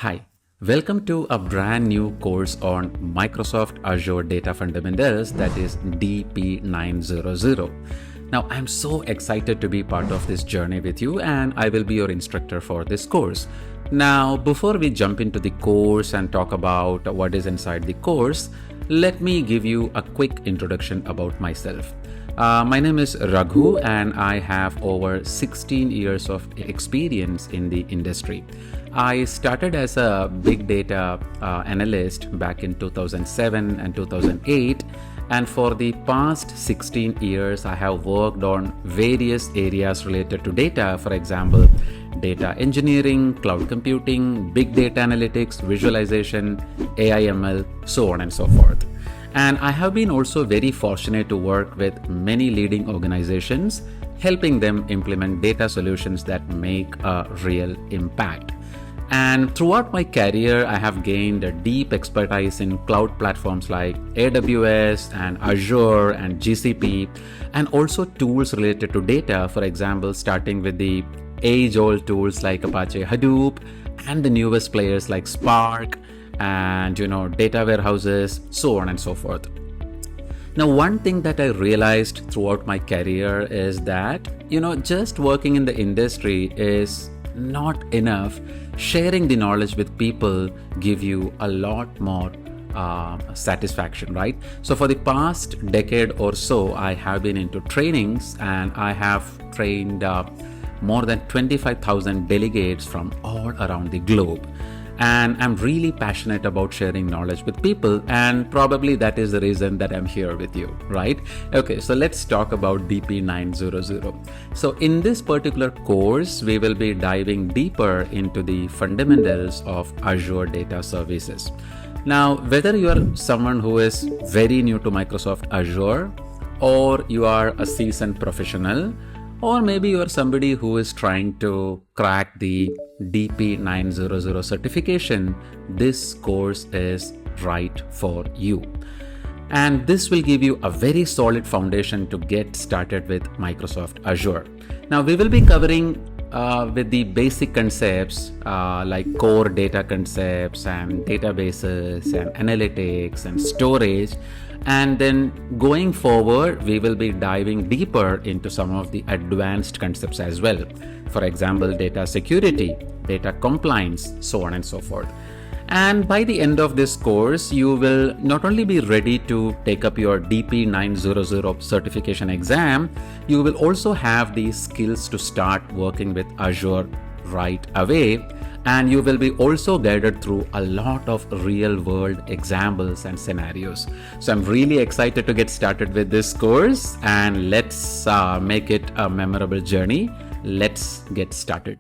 Hi, welcome to a brand new course on Microsoft Azure Data Fundamentals, that is DP-900. Now, I'm so excited to be part of this journey with you, and I will be your instructor for this course. Now, before we jump into the course and talk about what is inside the course, let me give you a quick introduction about myself. My name is Raghu and I have over 16 years of experience in the industry. I started as a big data analyst back in 2007 and 2008, and for the past 16 years I have worked on various areas related to data. For example, data engineering, cloud computing, big data analytics, visualization, AI/ML, so on and so forth. And I have been also very fortunate to work with many leading organizations, helping them implement data solutions that make a real impact. And throughout my career, I have gained a deep expertise in cloud platforms like AWS and Azure and GCP, and also tools related to data. For example, starting with the age-old tools like Apache Hadoop and the newest players like Spark and data warehouses, so on and so forth. Now, one thing that I realized throughout my career is that just working in the industry is not enough. Sharing the knowledge with people give you a lot more satisfaction, right? So for the past decade or so, I have been into trainings, and I have trained more than 25,000 delegates from all around the globe. And I'm really passionate about sharing knowledge with people, and probably that is the reason that I'm here with you, right? Okay, so let's talk about DP-900. So in this particular course, we will be diving deeper into the fundamentals of Azure Data Services. Now, whether you are someone who is very new to Microsoft Azure, or you are a seasoned professional, or maybe you are somebody who is trying to crack the DP-900 certification, this course is right for you. And this will give you a very solid foundation to get started with Microsoft Azure. Now, we will be covering with the basic concepts like core data concepts and databases and analytics and storage. And then going forward, we will be diving deeper into some of the advanced concepts as well. For example, data security, data compliance, so on and so forth. And by the end of this course, you will not only be ready to take up your DP-900 certification exam, you will also have the skills to start working with Azure right away. And you will be also guided through a lot of real world examples and scenarios. So I'm really excited to get started with this course, and let's make it a memorable journey. Let's get started.